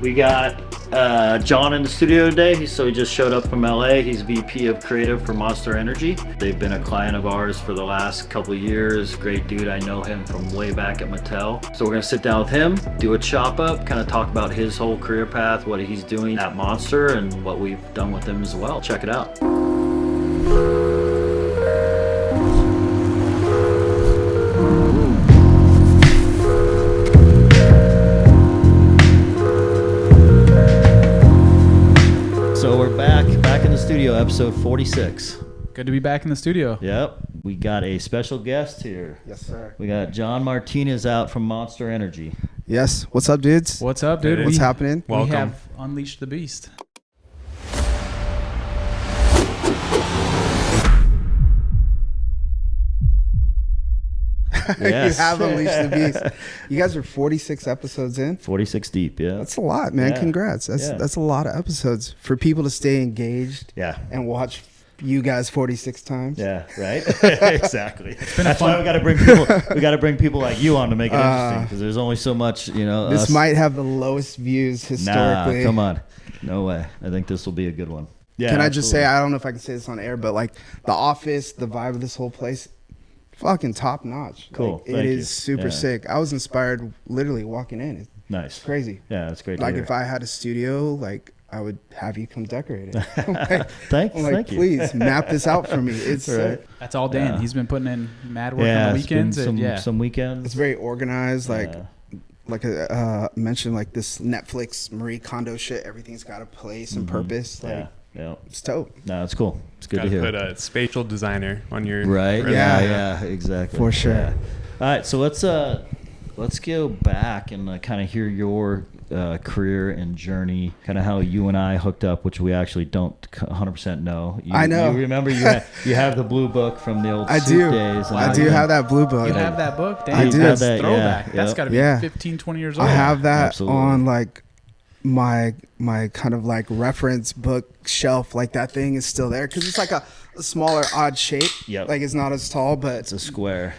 We got John in the studio today. He just showed up from LA. He's VP of Creative for Monster Energy. They've been a client of ours for the last couple of years. Great dude. I know him from way back at Mattel. So we're gonna sit down with him, do a chop up, kind of talk about his whole career path, what he's doing at Monster, and what we've done with him as well. Check it out. So we're back in the studio, episode 46. Good to be back in the studio. Yep. We got a special guest here. Yes, sir. We got John Martinez out from Monster Energy. Yes. What's up, dudes? What's up, dude? What's happening? We have unleashed the beast. Yes. You have unleashed the beast. You guys are 46 episodes in. 46 deep, yeah. That's a lot, man. Yeah. Congrats. That's a lot of episodes for people to stay engaged. Yeah. And watch you guys 46 times. Yeah, right? Exactly. That's why we got to bring people like you on to make it interesting, because there's only so much, This us. might have the lowest views historically. Nah, come on. No way. I think this will be a good one. Yeah. Can I just say, I don't know if I can say this on air, but like the office, the vibe of this whole place, fucking top notch. Cool. Like, it is super sick. I was inspired literally walking in. It's Nice. crazy. Yeah, that's great. Like to hear. if I had a studio, like I would have you come decorate it. Thank you. Please map this out for me. It's right. That's all Dan. Yeah. He's been putting in mad work Yeah, on the it's been weekends. some weekends. It's very organized. Like Yeah. mentioned, like this Netflix Marie Kondo shit. Everything's got a place and purpose. Like Yeah. it's dope. No, it's cool. It's good Gotta to hear. put a spatial designer on your Right. resume. Yeah, exactly. For sure. Yeah. All right, so let's go back and kind of hear your career and journey, kind of how you and I hooked up, which we actually don't 100% know. I know. You remember you have the blue book from the old I suit do. days. And I do have that blue book. You have that book, Dan? I do. That's Have that, throwback. yeah, That's yeah. got to be Yeah. 15, 20 years old. I have that Absolutely. on like my kind of like reference book shelf. Like that thing is still there because it's like a smaller, odd shape. Yep. Like it's not as tall, but It's a square.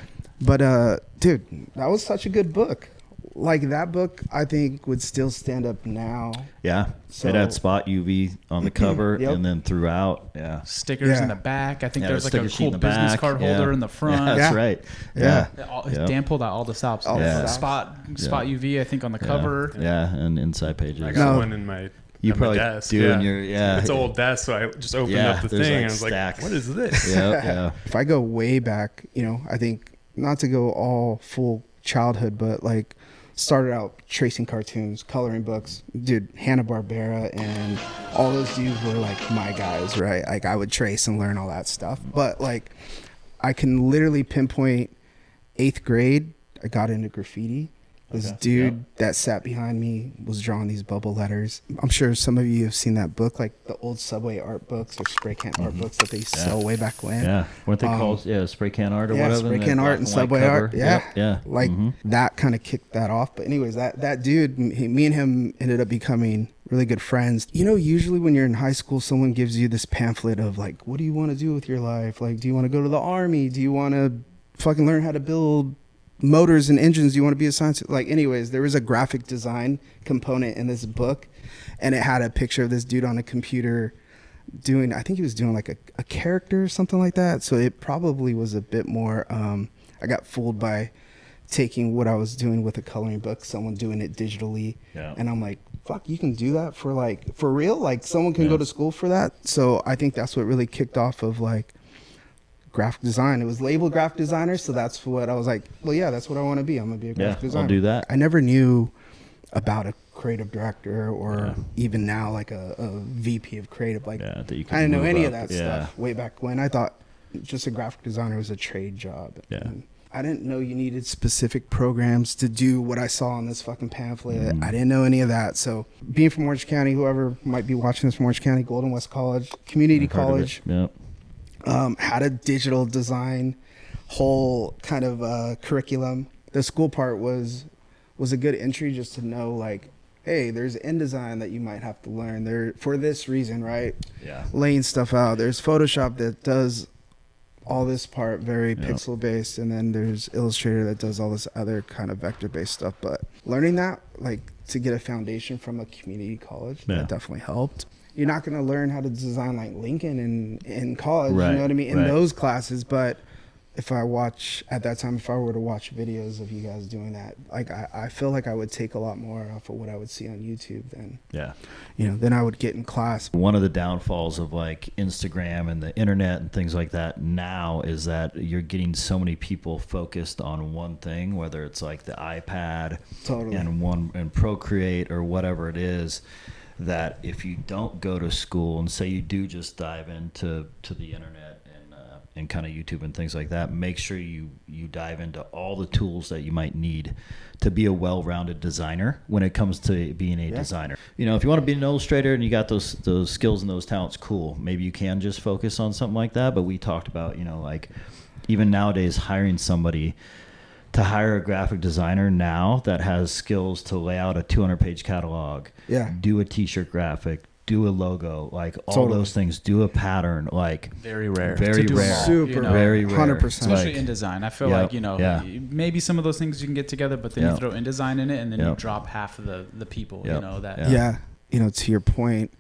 dude, that was such a good book. Like that book, I think would still stand up now. Yeah. So- it had spot UV on the cover Yep. and then throughout. Yeah. Stickers Yeah. in the back. I think Yeah, there's the like a sticker sheet in cool the business back. card Yeah. holder in the front. Yeah, that's Yeah. right. Yeah. Yep. Dan pulled out all the stops. All the Yeah. stops. Spot UV, I think, on the cover. Yeah, and inside pages. I got No. one in my You on my probably desk. do in your It's an old desk, so I just opened up the there's, thing like, and I was stacks. like, "What is this?" Yeah. If I go way back, I think not to go all full childhood, but like started out tracing cartoons, coloring books. Dude, Hanna-Barbera and all those dudes were like my guys, right? Like I would trace and learn all that stuff. But like I can literally pinpoint 8th grade, I got into graffiti. This dude that sat behind me was drawing these bubble letters. I'm sure some of you have seen that book, like the old Subway art books or spray can art books that they used to sell way back when. Yeah. Weren't they called spray can art or Yeah, whatever? spray the can black art and white Subway cover? art. Yeah. Yeah. Like that kind of kicked that off. But anyways, that dude, me and him ended up becoming really good friends. Usually when you're in high school, someone gives you this pamphlet of like, what do you want to do with your life? Like, do you want to go to the army? Do you want to fucking learn how to build motors and engines? Do you want to be a scientist? Like, anyways, there was a graphic design component in this book, and it had a picture of this dude on a computer doing, I think he was doing like a character or something like that. So it probably was a bit more, I got fooled by taking what I was doing with a coloring book, someone doing it digitally. Yeah. And I'm like, fuck, you can do that for real? Like someone can go to school for that? So I think that's what really kicked off of like graphic design. It was labeled graphic designer, so that's what I was like, well, yeah, that's what I want to be. I'm going to be a graphic designer. I'll do that. I never knew about a creative director or even now like a VP of creative. Like that you I can didn't know move any up. of that stuff way back when. I thought just a graphic designer was a trade job. Yeah. And I didn't know you needed specific programs to do what I saw on this fucking pamphlet. I didn't know any of that. So being from Orange County, whoever might be watching this from Orange County, Golden West College, community college, Yep. had a digital design whole kind of curriculum. The school part was a good entry just to know like, hey, there's InDesign that you might have to learn there for this reason, right? Yeah. Laying stuff out. There's Photoshop that does all this part very pixel based, and then there's Illustrator that does all this other kind of vector based stuff. But learning that, like, to get a foundation from a community college, that definitely helped. You're not going to learn how to design like Lincoln in college, you know what I mean, in those classes. But if I were to watch videos of you guys doing that, like I feel like I would take a lot more off of what I would see on YouTube than I would get in class. One of the downfalls of like Instagram and the internet and things like that now is that you're getting so many people focused on one thing, whether it's like the iPad and Procreate or whatever it is, that if you don't go to school and say you do just dive into the internet and kind of YouTube and things like that, make sure you dive into all the tools that you might need to be a well-rounded designer when it comes to being a designer. You know, if you want to be an illustrator and you got those skills and those talents, cool. Maybe you can just focus on something like that. But we talked about, you know, like even nowadays hiring somebody to hire a graphic designer now that has skills to lay out a 200-page catalog, do a t-shirt graphic, do a logo, like all those things, do a pattern, like very rare, super very rare, 100%, especially in design. I feel like, you know, maybe some of those things you can get together, but then you throw InDesign in it, and then you drop half of the people, you know, that. You know, to your point,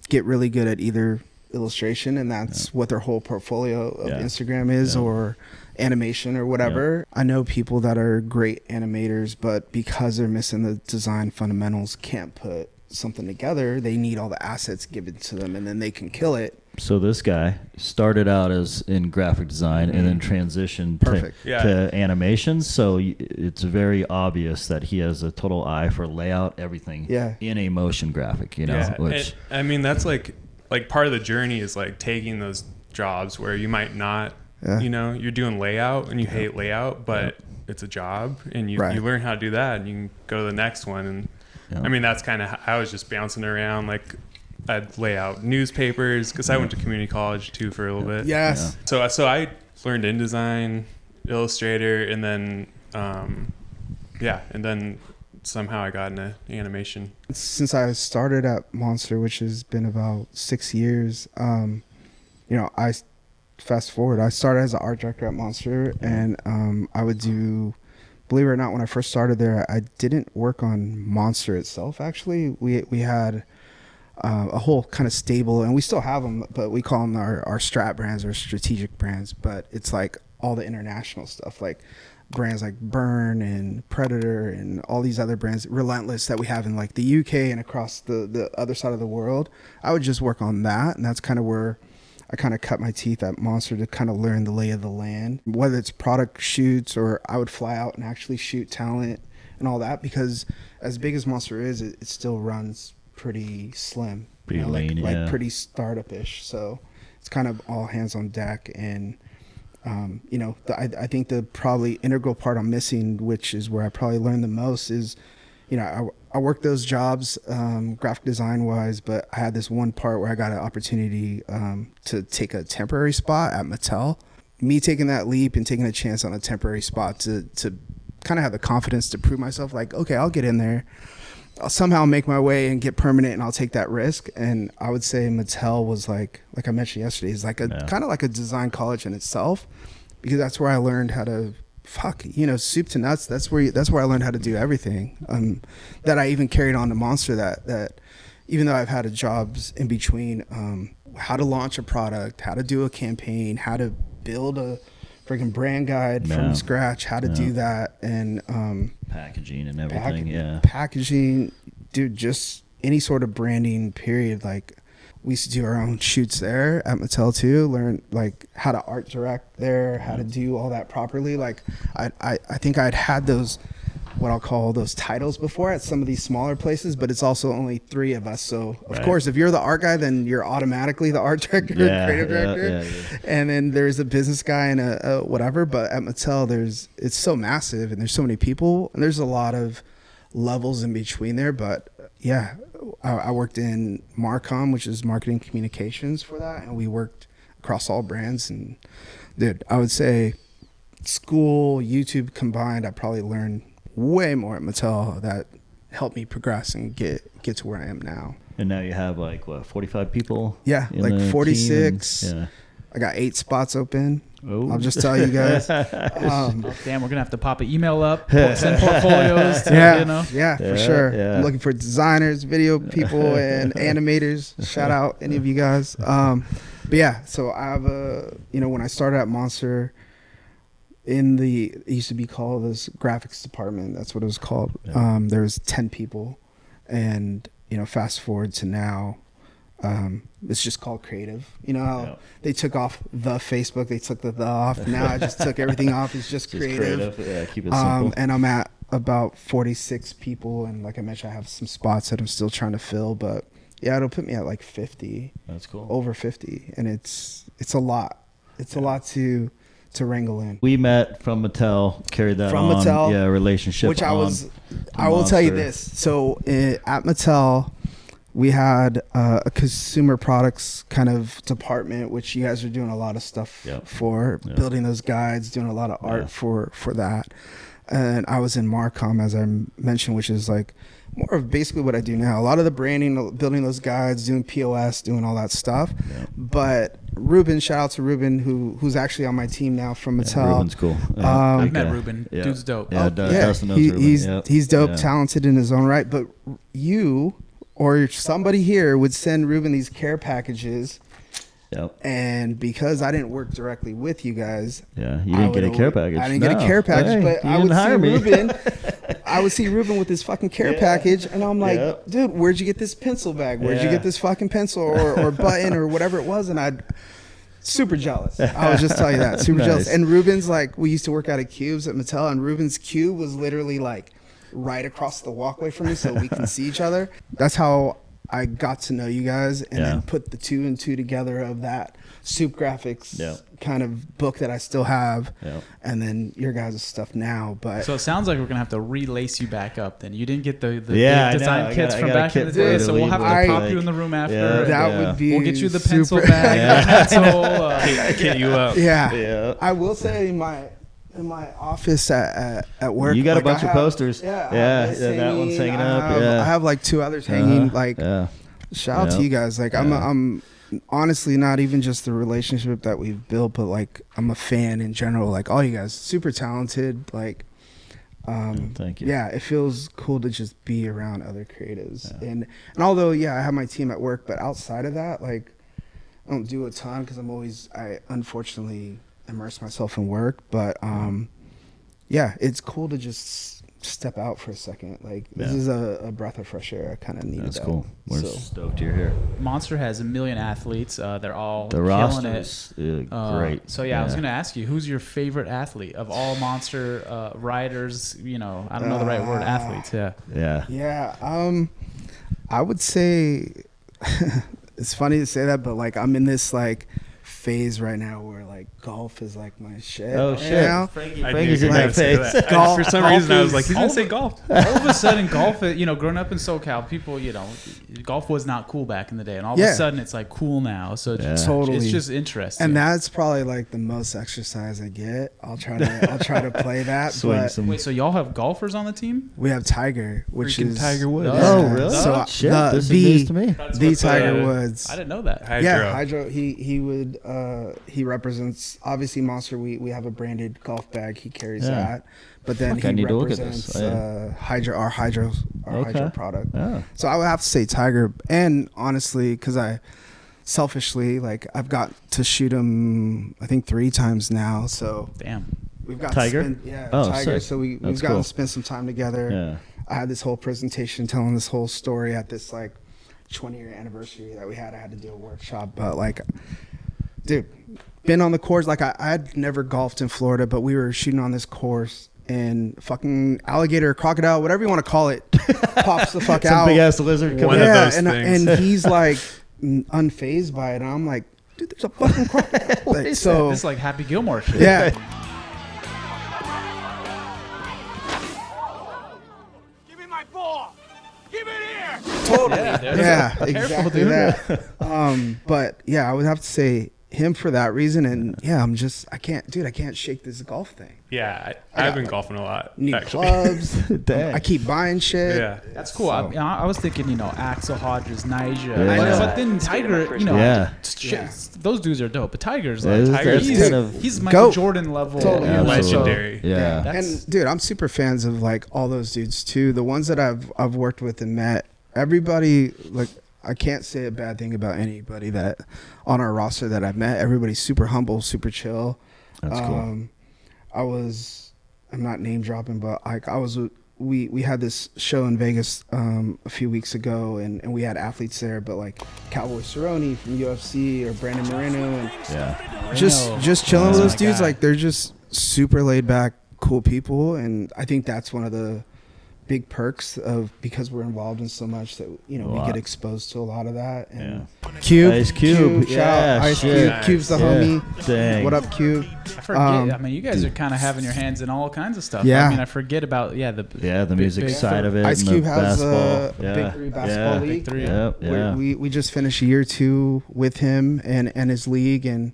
get really good at either illustration, and that's what their whole portfolio of Instagram is, or animation or whatever. I know people that are great animators, but because they're missing the design fundamentals, can't put something together. They need all the assets given to them, and then they can kill it. So this guy started out as in graphic design and then transitioned to animation. So it's very obvious that he has a total eye for layout, everything in a motion graphic, you know, which I mean, that's like part of the journey is like taking those jobs where you might not, you know, you're doing layout and you hate layout, but it's a job, and you learn how to do that, and you can go to the next one. And I mean, that's kind of, I was just bouncing around. Like, I'd lay out newspapers because I went to community college too for a little bit. Yes. So I learned InDesign, Illustrator, and then, and then somehow I got into animation. Since I started at Monster, which has been about 6 years, you know, I fast forward, I started as an art director at Monster, and I would do, believe it or not, when I first started there, I didn't work on Monster itself. Actually, we had a whole kind of stable, and we still have them, but we call them our strat brands or strategic brands. But it's like all the international stuff, like brands like Burn and Predator and all these other brands, Relentless, that we have in like the UK and across the other side of the world. I would just work on that, and that's kind of where I kind of cut my teeth at Monster, to kind of learn the lay of the land, whether it's product shoots or I would fly out and actually shoot talent and all that, because as big as Monster is, it still runs pretty slim, pretty lean, like pretty startup-ish. So it's kind of all hands on deck. And you know, I think the probably integral part I'm missing, which is where I probably learned the most, is, you know, I worked those jobs graphic design wise, but I had this one part where I got an opportunity to take a temporary spot at Mattel. Me taking that leap and taking a chance on a temporary spot to kind of have the confidence to prove myself, like, okay, I'll get in there, I'll somehow make my way and get permanent, and I'll take that risk. And I would say Mattel was like I mentioned yesterday, is like a kind of like a design college in itself, because that's where I learned how to soup to nuts. That's where I learned how to do everything that I even carried on to Monster, that even though I've had jobs in between, how to launch a product, how to do a campaign, how to build a freaking brand guide from scratch, how to do that, and packaging and everything. Packaging, dude, just any sort of branding period. Like, we used to do our own shoots there at Mattel too, learn like how to art direct there, how to do all that properly. Like, I think I'd had those, what I'll call those titles before at some of these smaller places, but it's also only 3 of us. So of course, if you're the art guy, then you're automatically the art director, creative director. And then there's a business guy and a whatever. But at Mattel, it's so massive, and there's so many people, and there's a lot of levels in between there. But yeah, I worked in Marcom, which is marketing communications for that, and we worked across all brands. And dude, I would say school, YouTube combined, I probably learned way more at Mattel that helped me progress and get to where I am now. And now you have like what, 45 people? Yeah, like 46. I got 8 spots open. Ooh. I'll just tell you guys. Damn, we're gonna have to pop an email up, send portfolios. To, yeah, for sure. Yeah. I'm looking for designers, video people, and animators. Shout out any of you guys. But yeah, so I have when I started at Monster, it used to be called this graphics department. That's what it was called. Yeah. There was 10 people, and fast forward to now. It's just called creative. You know how they took off the Facebook, they took the off. Now I just took everything off. It's just creative. Yeah, keep it simple. And I'm at about 46 people, and like I mentioned, I have some spots that I'm still trying to fill. But yeah, it'll put me at like 50. That's cool. Over 50, and it's a lot. It's a lot to wrangle in. We met from Mattel, carried that from on. Mattel, yeah, relationship. Which I will tell you this. So at Mattel, we had a consumer products kind of department, which you guys are doing a lot of stuff for, building those guides, doing a lot of art for that. And I was in Marcom, as I mentioned, which is like more of basically what I do now. A lot of the branding, building those guides, doing POS, doing all that stuff. Yeah. But Ruben, shout out to Ruben, who's actually on my team now from Mattel. Ruben's cool. I've met Ruben. Yeah. Dude's dope. Yeah, Dustin knows Ruben. He's dope, talented in his own right. But you or somebody here would send Ruben these care packages. Yep. And because I didn't work directly with you guys, you didn't get a care package. I didn't get a care package, but I would see Ruben. I would see Ruben with his fucking care package, and I'm like, dude, where'd you get this pencil bag? Where'd you get this fucking pencil or button or whatever it was? And I'd super jealous. I was just telling you that, super jealous. And Ruben's like, we used to work out of cubes at Mattel, and Ruben's cube was literally like right across the walkway from me, so we can see each other. That's how I got to know you guys, and then put the 2 and 2 together of that Soup Graphics kind of book that I still have, and then your guys' stuff now. But so it sounds like we're gonna have to relace you back up. Then you didn't get the design kits from back in the day, so we'll have to pop you in the room after. That would be. We'll get you the pencil bag, kit you up. Yeah, I will say in my office at work, you got a bunch of posters. That one's hanging up. I have like 2 others hanging. Shout out to you guys. Like I'm honestly not even just the relationship that we've built, but like I'm a fan in general. Like all you guys, super talented. Like, thank you. Yeah, it feels cool to just be around other creatives. And although I have my team at work, but outside of that, like I don't do a ton because I unfortunately immerse myself in work, but it's cool to just step out for a second. Like this is a breath of fresh air. I kind of needed. That's cool. We're stoked you're here. Monster has 1 million athletes. They're all the killing it. Great. So I was gonna ask you, who's your favorite athlete of all Monster riders? I don't know the right word. Athletes. Yeah. I would say it's funny to say that, but like I'm in this like phase right now where like golf is like my shit. Oh shit! Frankie's in that phase. For some reason, I was like, he's gonna say golf. All of a sudden, golf. Growing up in SoCal, people, golf was not cool back in the day, and all of a sudden, it's like cool now. So totally, it's just interesting. And that's probably like the most exercise I get. I'll try to play that. Wait, so y'all have golfers on the team? We have Tiger, which is Tiger Woods. Oh, really? So shit, this is news to me. The Tiger Woods. I didn't know that. Hydro. He would. He represents, obviously Monster. We have a branded golf bag. He carries that, but then he represents Hydro, our Hydro product. Yeah. So I would have to say Tiger, and honestly, because I selfishly I've got to shoot him I think 3 times now. So damn, we've got Tiger. To spend, Tiger. Sick. So we've gotten to spend some time together. Yeah. I had this whole presentation telling this whole story at this 20-year anniversary that we had. I had to do a workshop, but dude, been on the course. I had never golfed in Florida, but we were shooting on this course, and fucking alligator, crocodile, whatever you want to call it, pops the fuck out. Some big ass lizard. One of those things. And he's like unfazed by it, and I'm like, dude, there's a fucking crocodile. So it's like Happy Gilmore shit. Yeah. Give me my ball. Give it here. Totally. Yeah, exactly that. But I would have to say him for that reason. And I can't shake this golf thing. Yeah, I've been golfing a lot. New actually. clubs. I keep buying shit. Yeah, that's cool. So. I was thinking, Axel Hodges, Nyjah. Yeah. But then Tiger, those dudes are dope. But Tiger's he's Michael Jordan level. Totally. Legendary. Yeah. And dude, I'm super fans of like all those dudes too. The ones that I've worked with and met, everybody, like, I can't say a bad thing about anybody that on our roster that I've met. Everybody's super humble, super chill. That's cool. I'm not name dropping, but we had this show in Vegas a few weeks ago, and we had athletes there, but like Cowboy Cerrone from UFC or Brandon Moreno, and just chilling with those dudes. Like, they're just super laid back, cool people, and I think that's one of the big perks of, because we're involved in so much, that we get exposed to a lot of that. And Ice Cube, Ice Cube, Cube's the homie. Dang. What up, Cube? I forget. You guys are kind of having your hands in all kinds of stuff. Yeah. I forget about the music side of it. Ice Cube has a Big Three basketball league. Big Three. We just finished year 2 with him and his league, and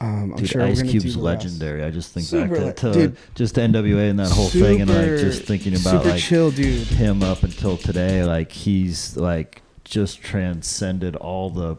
I'm sure Ice we're gonna Cube's do legendary. I just think super back to just NWA and that whole thing, and like just thinking about like chill dude. Him up until today, like he's like just transcended all the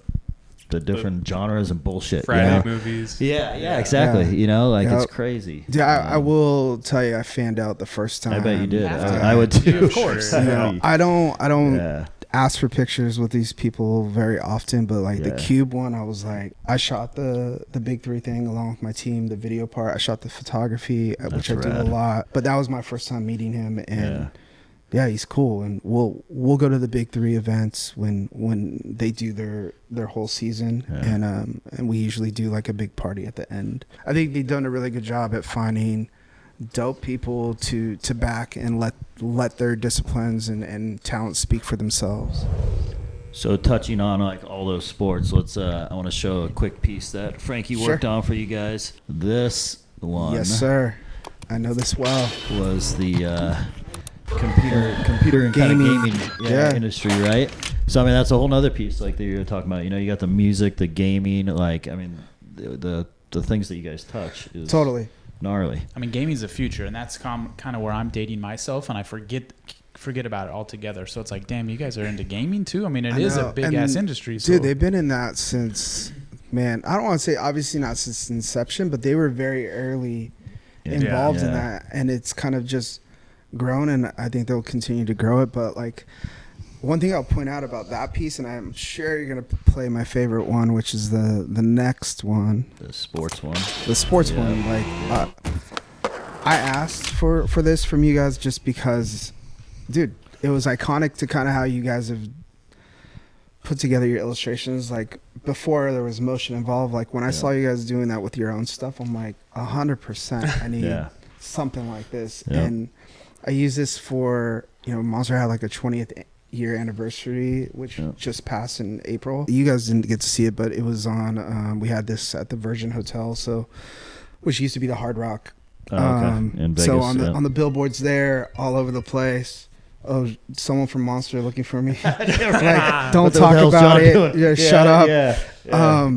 different genres and bullshit. Friday movies. Yeah, exactly. Yeah. It's crazy. Yeah, I will tell you, I fanned out the first time. I bet you did. I would too. Of course. I don't ask for pictures with these people very often, but like the Cube one, I was like, I shot the Big Three thing along with my team, the video part. I shot the photography, which I do a lot. But that was my first time meeting him, and he's cool. And we'll go to the Big Three events when they do their whole season, and we usually do like a big party at the end. I think they've done a really good job at finding dope people to back and let their disciplines and talents speak for themselves. So touching on like all those sports, I want to show a quick piece that Frankie worked on for you guys. This one, yes sir, I know this well, was the computer and gaming industry, right? So that's a whole nother piece like that you're talking about. You got the music, the gaming, like the things that you guys touch is totally gnarly. Gaming's the future, and that's kind of where I'm dating myself, and I forget about it altogether. So it's like, damn, you guys are into gaming too? It is a big ass industry. So. Dude, they've been in that since, man, I don't want to say obviously not since inception, but they were very early involved in that, and it's kind of just grown, and I think they'll continue to grow it. But like, one thing I'll point out about that piece, and I'm sure you're going to play my favorite one, which is the next one. The sports one. The sports one. Like, I asked for this from you guys just because, dude, it was iconic to kind of how you guys have put together your illustrations. Like, before there was motion involved, like when I saw you guys doing that with your own stuff, I'm like, 100% I need something like this. And I use this for, Monster had like a 20th year anniversary, which just passed in April. You guys didn't get to see it, but it was on, we had this at the Virgin Hotel, which used to be the Hard Rock. In Vegas, so on the billboards there, all over the place. Oh, someone from Monster looking for me. Like, don't talk about it. Yeah, shut up.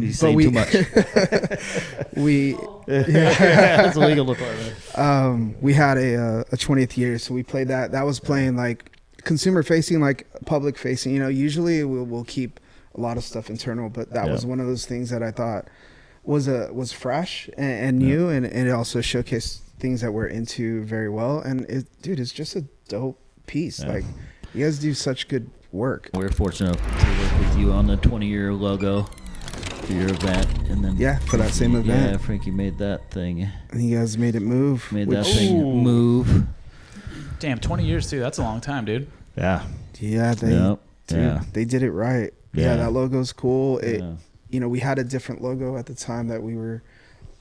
He's saying too much. That's illegal department. We had a 20th year, so we played that. That was playing like consumer facing, like public facing. Usually we'll keep a lot of stuff internal, but that was one of those things that I thought was fresh and new, and it also showcased things that we're into very well. And it's just a dope piece. Like, you guys do such good work. We're fortunate to work with you on the 20-year logo for your event, and then for that same event. Yeah, Frankie made that thing. And you guys made it move. Made that thing move. Damn, 20 years too. That's a long time, dude. Yeah. Yeah, they did it right. Yeah, that logo's cool. We had a different logo at the time that we were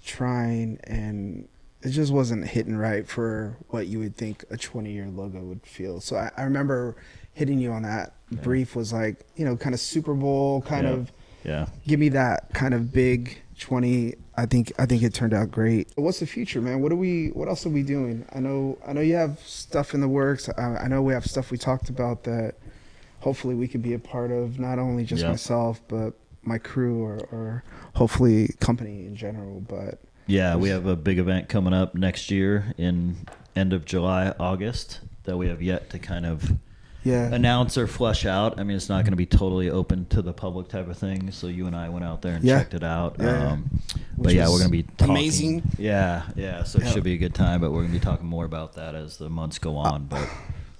trying, and it just wasn't hitting right for what you would think a 20-year logo would feel. So I remember hitting you on that brief, was like, kind of Super Bowl kind of, give me that kind of big 20. I think it turned out great. What's the future, man? What else are we doing? I know you have stuff in the works. I know we have stuff we talked about that hopefully we could be a part of, not only just myself, but my crew or hopefully company in general. But yeah, we have a big event coming up next year in end of July, August, that we have yet to kind of announce or flesh out. I mean, it's not going to be totally open to the public type of thing. So you and I went out there and checked it out. But yeah, we're going to be talking. Amazing. Yeah. So it should be a good time, but we're going to be talking more about that as the months go on. But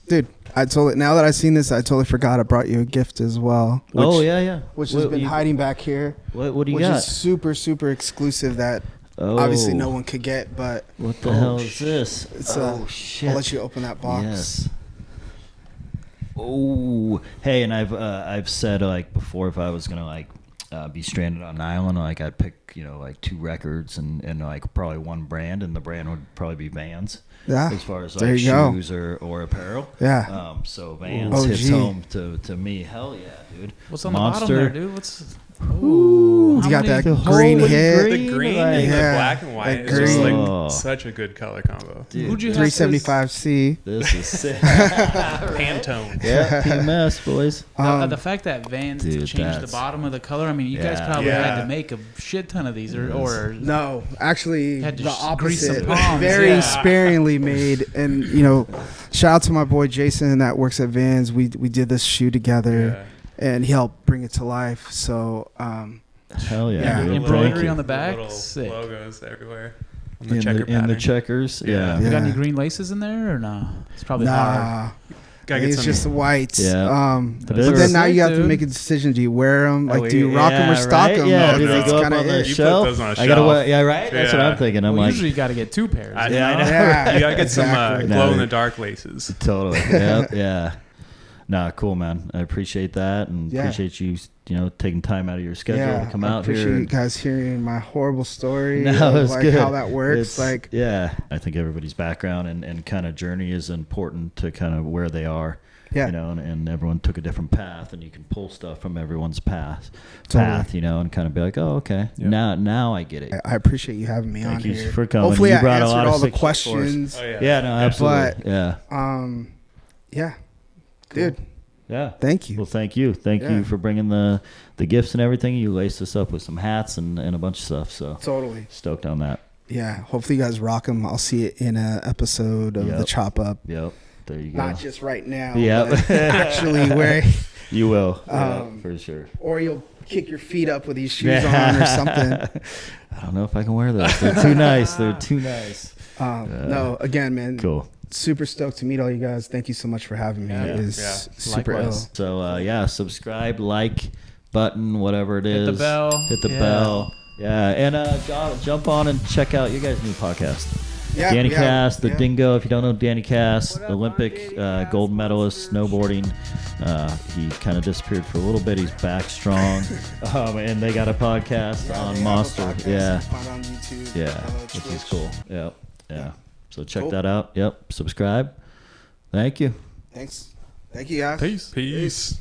dude, now that I've seen this, I totally forgot I brought you a gift as well. Which, Which has been hiding back here. What do you got? got? Which is super, super exclusive that obviously no one could get. But what the hell is this? Shit! I'll let you open that box. Yes. Oh, hey, and I've said like before, if I was gonna like be stranded on an island, like I'd pick like 2 records and like probably one brand, and the brand would probably be Vans. Yeah. As far as like shoes or apparel. Yeah. So Vans hits home to me. Hell yeah, dude. What's on Monster. the bottom there, dude? What's Ooh, he's got that green hit. The green and the black and white is just like such a good color combo. Dude, who'd you 375C. This is sick. Pantone. Yeah, PMS, boys. The fact that Vans changed the bottom of the color, I mean, you guys probably had to make a shit ton of these, or no, actually, the opposite. Palms, very sparingly made, and shout out to my boy Jason that works at Vans. We did this shoe together. And he helped bring it to life. So, hell yeah! Embroidery on the back, little sick. Logos everywhere. In the checkers, yeah. You got any green laces in there or no? It's probably hard. It's just the whites. Yeah. But then now you have to make a decision. Do you wear them? Like, do you rock them or stock them? Yeah, do they go up on the shelf? You put those on a shelf. I gotta wear, That's what I'm thinking. I'm like, usually you got to get 2 pairs. I know. You gotta get some glow in the dark laces. Totally. Yeah. Nah, cool, man. I appreciate that, and appreciate you, taking time out of your schedule to come out here. I appreciate you guys hearing my horrible story. It's good. How that works. I think everybody's background and kind of journey is important to kind of where they are. Yeah. And everyone took a different path, and you can pull stuff from everyone's path, and kind of be like, oh, okay, now I get it. I appreciate you having me on here. Thank you for coming. Hopefully, you I brought answered a lot all of the questions. Oh, yeah, no, absolutely. Yeah. Dude. Yeah. Thank you. Well, thank you. Thank you for bringing the gifts and everything. You laced us up with some hats and a bunch of stuff. So totally stoked on that. Yeah. Hopefully you guys rock them. I'll see it in an episode of the Chop Up. Yep. There you go. Not just right now. Yep. But actually where you will. For sure. Or you'll kick your feet up with these shoes on or something. I don't know if I can wear those. They're too nice. No, again, man. Cool. Super stoked to meet all you guys. Thank you so much for having me. It is super ill. So subscribe, like button, whatever it is. Hit the bell. Hit the bell. Yeah, and jump on and check out your guys' new podcast. Danny Cass, the Dingo. If you don't know Danny Cass, Olympic gold medalist snowboarding. He kind of disappeared for a little bit. He's back strong, and they got a podcast on Monster. On YouTube, which is cool. Yeah. So check that out. Yep. Subscribe. Thank you. Thanks. Thank you, guys. Peace.